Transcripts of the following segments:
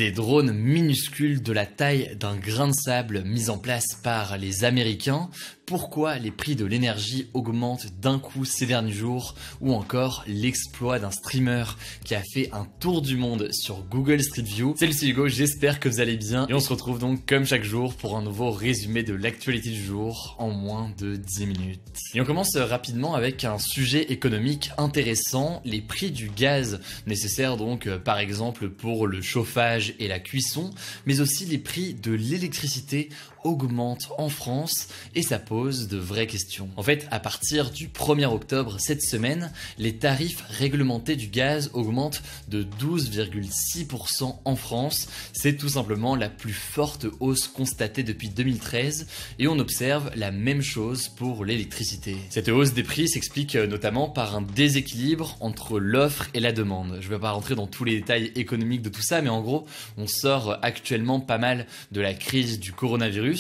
Des drones minuscules de la taille d'un grain de sable mis en place par les Américains, pourquoi les prix de l'énergie augmentent d'un coup ces derniers jours, ou encore l'exploit d'un streamer qui a fait un tour du monde sur Google Street View. Salut, c'est Hugo, j'espère que vous allez bien et on se retrouve donc comme chaque jour pour un nouveau résumé de l'actualité du jour en moins de 10 minutes. Et on commence rapidement avec un sujet économique intéressant, les prix du gaz nécessaires donc par exemple pour le chauffage et la cuisson, mais aussi les prix de l'électricité augmentent en France et ça pose de vraies questions. En fait, à partir du 1er octobre cette semaine, les tarifs réglementés du gaz augmentent de 12,6% en France. C'est tout simplement la plus forte hausse constatée depuis 2013 et on observe la même chose pour l'électricité. Cette hausse des prix s'explique notamment par un déséquilibre entre l'offre et la demande. Je ne vais pas rentrer dans tous les détails économiques de tout ça, mais en gros, on sort actuellement pas mal de la crise du coronavirus.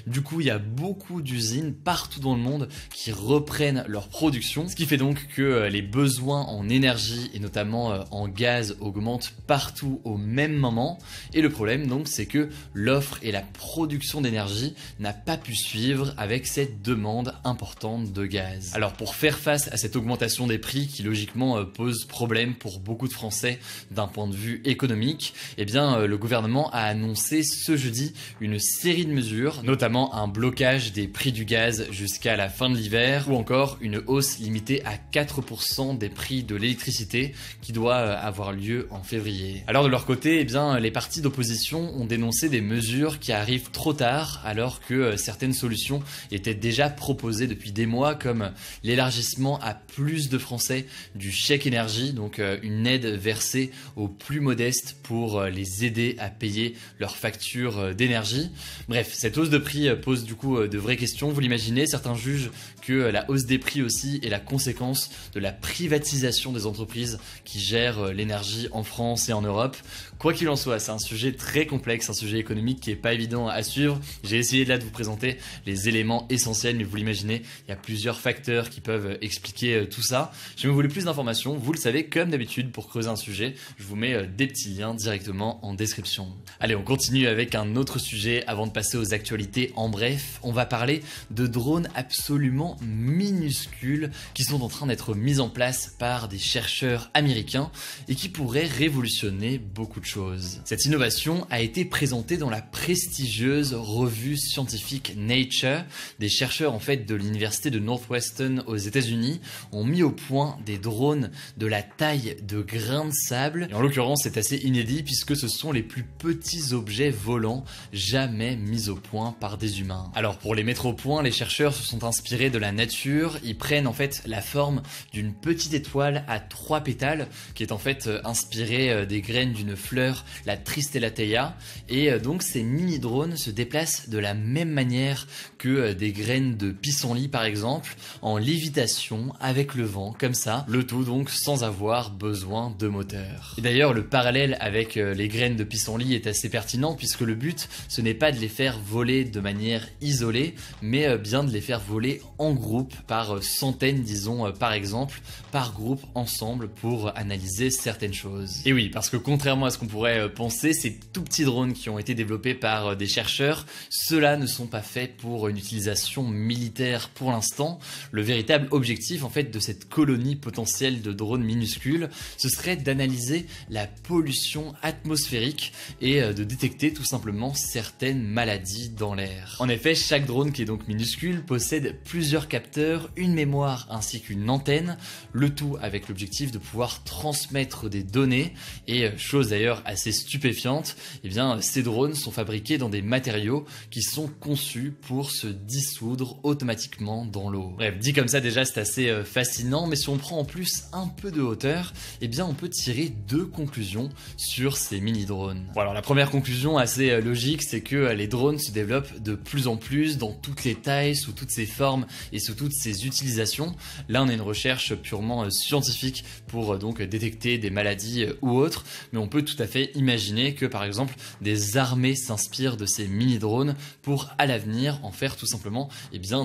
Du coup, il y a beaucoup d'usines partout dans le monde qui reprennent leur production, ce qui fait donc que les besoins en énergie et notamment en gaz augmentent partout au même moment. Et le problème donc, c'est que l'offre et la production d'énergie n'a pas pu suivre avec cette demande importante de gaz. Alors pour faire face à cette augmentation des prix qui logiquement pose problème pour beaucoup de Français d'un point de vue économique, eh bien le gouvernement a annoncé ce jeudi une série de mesures, notamment un blocage des prix du gaz jusqu'à la fin de l'hiver ou encore une hausse limitée à 4% des prix de l'électricité qui doit avoir lieu en février. Alors de leur côté, eh bien, les partis d'opposition ont dénoncé des mesures qui arrivent trop tard alors que certaines solutions étaient déjà proposées depuis des mois comme l'élargissement à plus de Français du chèque énergie, donc une aide versée aux plus modestes pour les aider à payer leurs factures d'énergie. Bref, cette hausse de prix pose du coup de vraies questions, vous l'imaginez, certains jugent que la hausse des prix aussi est la conséquence de la privatisation des entreprises qui gèrent l'énergie en France et en Europe. Quoi qu'il en soit, c'est un sujet très complexe, un sujet économique qui est pas évident à suivre. J'ai essayé là de vous présenter les éléments essentiels, mais vous l'imaginez, il y a plusieurs facteurs qui peuvent expliquer tout ça. Si vous voulez plus d'informations, vous le savez, comme d'habitude, pour creuser un sujet, je vous mets des petits liens directement en description. Allez, on continue avec un autre sujet avant de passer aux actualités. En bref, on va parler de drones absolument minuscules qui sont en train d'être mis en place par des chercheurs américains et qui pourraient révolutionner beaucoup de choses. Cette innovation a été présentée dans la prestigieuse revue scientifique Nature. Des chercheurs en fait de l'université de Northwestern aux États-Unis ont mis au point des drones de la taille de grains de sable. Et en l'occurrence, c'est assez inédit puisque ce sont les plus petits objets volants jamais mis au point par des humains. Alors pour les mettre au point, les chercheurs se sont inspirés de la nature. Ils prennent en fait la forme d'une petite étoile à 3 pétales qui est en fait inspirée des graines d'une fleur, la Tristellatea, et donc ces mini drones se déplacent de la même manière que des graines de pissenlit par exemple, en lévitation avec le vent comme ça, le tout donc sans avoir besoin de moteur. Et d'ailleurs le parallèle avec les graines de pissenlit est assez pertinent puisque le but ce n'est pas de les faire voler de manière isolée, mais bien de les faire voler en groupe par centaines disons par exemple, par groupe ensemble pour analyser certaines choses. Et oui, parce que contrairement à ce qu'on pourrait penser, ces tout petits drones qui ont été développés par des chercheurs, ceux-là ne sont pas faits pour une utilisation militaire pour l'instant. Le véritable objectif en fait de cette colonie potentielle de drones minuscules, ce serait d'analyser la pollution atmosphérique et de détecter tout simplement certaines maladies dans l'air. En effet, chaque drone qui est donc minuscule possède plusieurs capteurs, une mémoire ainsi qu'une antenne, le tout avec l'objectif de pouvoir transmettre des données et chose d'ailleurs assez stupéfiante, eh bien ces drones sont fabriqués dans des matériaux qui sont conçus pour se dissoudre automatiquement dans l'eau. Bref, dit comme ça déjà c'est assez fascinant, mais si on prend en plus un peu de hauteur, eh bien on peut tirer deux conclusions sur ces mini drones. Bon alors la première conclusion assez logique, c'est que les drones se développent de plus en plus dans toutes les tailles, sous toutes ses formes et sous toutes ses utilisations. Là on a une recherche purement scientifique pour donc détecter des maladies ou autres, mais on peut tout à fait imaginer que par exemple des armées s'inspirent de ces mini-drones pour à l'avenir en faire tout simplement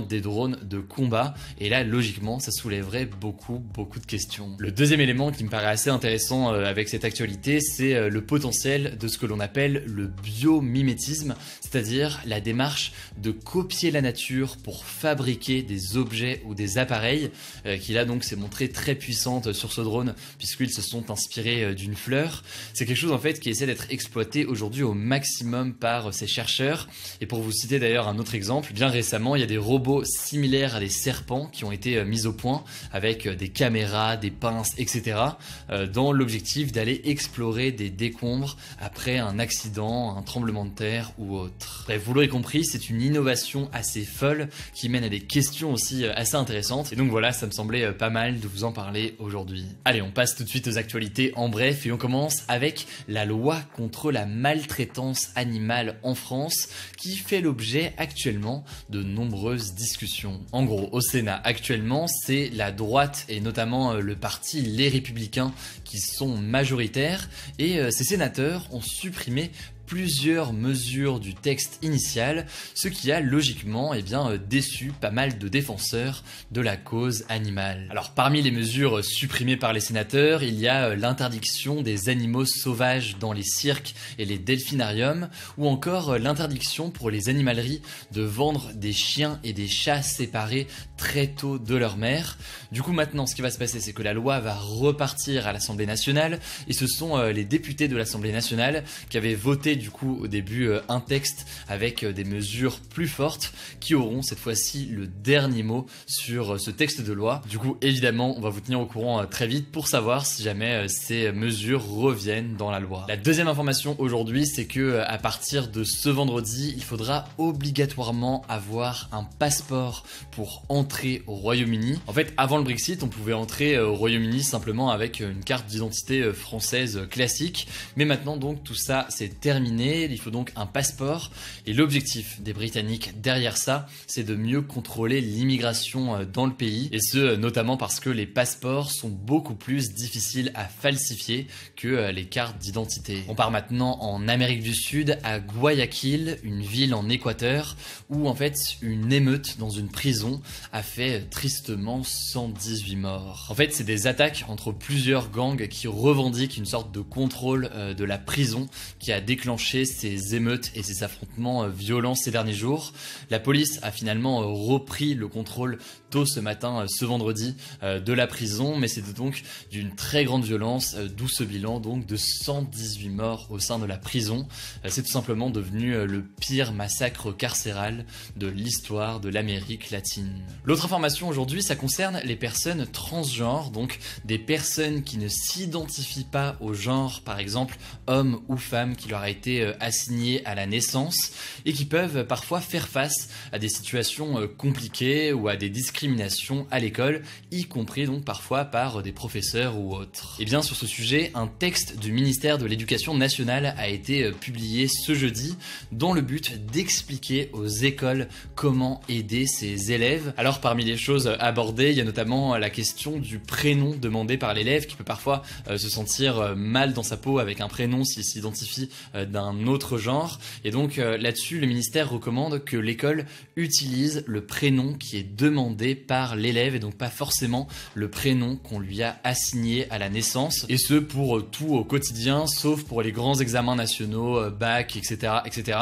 des drones de combat, et là logiquement ça soulèverait beaucoup de questions. Le deuxième élément qui me paraît paraît assez intéressant avec cette actualité, c'est le potentiel de ce que l'on appelle le biomimétisme, c'est-à-dire la démarche de copier la nature pour fabriquer des objets ou des appareils, qui là donc s'est montrée très puissante sur ce drone puisqu'ils se sont inspirés d'une fleur. C'est quelque chose en fait qui essaie d'être exploité aujourd'hui au maximum par ces chercheurs. Et pour vous citer d'ailleurs un autre exemple, bien récemment il y a des robots similaires à des serpents qui ont été mis au point avec des caméras, des pinces, etc. Dans l'objectif d'aller explorer des décombres après un accident, un tremblement de terre ou autre. Bref, vous l'aurez compris, c'est une innovation assez folle qui mène à des questions aussi assez intéressantes. Et donc voilà, ça me semblait pas mal de vous en parler aujourd'hui. Allez, on passe tout de suite aux actualités en bref et on commence avec la loi contre la maltraitance animale en France qui fait l'objet actuellement de nombreuses discussions. En gros, au Sénat actuellement, c'est la droite et notamment le parti Les Républicains qui sont majoritaires et ces sénateurs ont supprimé plusieurs mesures du texte initial, ce qui a logiquement déçu pas mal de défenseurs de la cause animale. Alors parmi les mesures supprimées par les sénateurs, il y a l'interdiction des animaux sauvages dans les cirques et les delphinariums, ou encore l'interdiction pour les animaleries de vendre des chiens et des chats séparés très tôt de leur mère. Du coup maintenant ce qui va se passer, c'est que la loi va repartir à l'Assemblée nationale et ce sont les députés de l'Assemblée nationale qui avaient voté du coup au début un texte avec des mesures plus fortes qui auront cette fois-ci le dernier mot sur ce texte de loi. Du coup évidemment on va vous tenir au courant très vite pour savoir si jamais ces mesures reviennent dans la loi. La deuxième information aujourd'hui, c'est que à partir de ce vendredi, il faudra obligatoirement avoir un passeport pour entrer au Royaume-Uni. En fait avant le Brexit on pouvait entrer au Royaume-Uni simplement avec une carte d'identité française classique, mais maintenant donc tout ça c'est terminé. Il faut donc un passeport et l'objectif des Britanniques derrière ça, c'est de mieux contrôler l'immigration dans le pays et ce notamment parce que les passeports sont beaucoup plus difficiles à falsifier que les cartes d'identité. On part maintenant en Amérique du Sud à Guayaquil, une ville en Équateur où en fait une émeute dans une prison a fait tristement 118 morts. En fait c'est des attaques entre plusieurs gangs qui revendiquent une sorte de contrôle de la prison qui a déclenché ces émeutes et ces affrontements violents ces derniers jours. La police a finalement repris le contrôle tôt ce matin, ce vendredi, de la prison, mais c'était donc d'une très grande violence, d'où ce bilan donc de 118 morts au sein de la prison. C'est tout simplement devenu le pire massacre carcéral de l'histoire de l'Amérique latine. L'autre information aujourd'hui, ça concerne les personnes transgenres, donc des personnes qui ne s'identifient pas au genre, par exemple homme ou femme qui leur a été assigné à la naissance et qui peuvent parfois faire face à des situations compliquées ou à des discriminations à l'école, y compris donc parfois par des professeurs ou autres. Et bien sur ce sujet, un texte du ministère de l'Éducation nationale a été publié ce jeudi dans le but d'expliquer aux écoles comment aider ces élèves. Alors parmi les choses abordées, il y a notamment la question du prénom demandé par l'élève qui peut parfois se sentir mal dans sa peau avec un prénom s'il s'identifie d'un autre genre. Et donc là-dessus, le ministère recommande que l'école utilise le prénom qui est demandé par l'élève et donc pas forcément le prénom qu'on lui a assigné à la naissance. Et ce pour tout au quotidien, sauf pour les grands examens nationaux, bac, etc., etc.,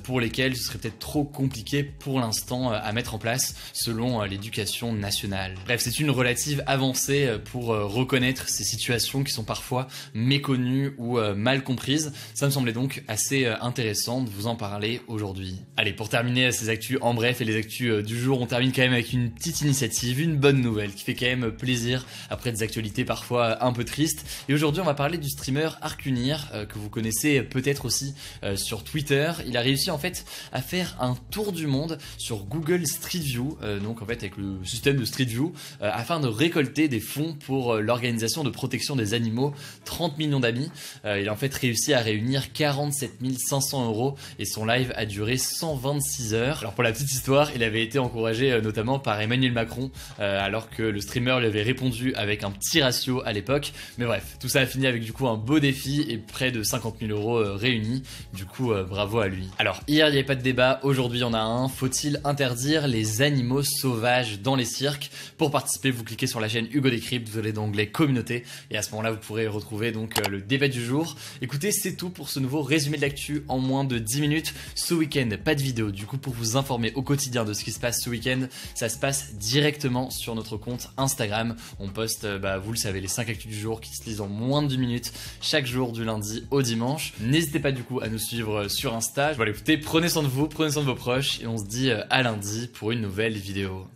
pour lesquels ce serait peut-être trop compliqué pour l'instant à mettre en place selon l'éducation nationale. Bref, c'est une relative avancée pour reconnaître ces situations qui sont parfois méconnues ou mal comprises. Ça me semblait donc assez intéressant de vous en parler aujourd'hui. Allez, pour terminer ces actus en bref et les actus du jour, on termine quand même avec une petite initiative, une bonne nouvelle qui fait quand même plaisir après des actualités parfois un peu tristes. Et aujourd'hui on va parler du streamer Arcunir que vous connaissez peut-être aussi sur Twitter. Il a réussi en fait à faire un tour du monde sur Google Street View, donc en fait avec le système de Street View, afin de récolter des fonds pour l'organisation de protection des animaux 30 millions d'amis. Il a en fait réussi à réunir 47 500 € et son live a duré 126 heures. Alors pour la petite histoire, il avait été encouragé notamment par Emmanuel Macron alors que le streamer lui avait répondu avec un petit ratio à l'époque. Mais bref, tout ça a fini avec du coup un beau défi et près de 50 000 € réunis. Du coup, bravo à lui. Alors hier, il n'y avait pas de débat, aujourd'hui il y en a un. Faut-il interdire les animaux sauvages dans les cirques? Pour participer, vous cliquez sur la chaîne Hugo Décrypte, vous allez dans l'onglet communauté et à ce moment-là, vous pourrez retrouver donc le débat du jour. Écoutez, c'est tout pour ce nouveau résumé de l'actu en moins de 10 minutes. Ce week-end, pas de vidéo. Du coup, pour vous informer au quotidien de ce qui se passe ce week-end, ça se passe directement sur notre compte Instagram. On poste, vous le savez, les 5 actus du jour qui se lisent en moins de 10 minutes chaque jour du lundi au dimanche. N'hésitez pas du coup à nous suivre sur Insta. Voilà, écoutez, prenez soin de vous, prenez soin de vos proches et on se dit à lundi pour une nouvelle vidéo.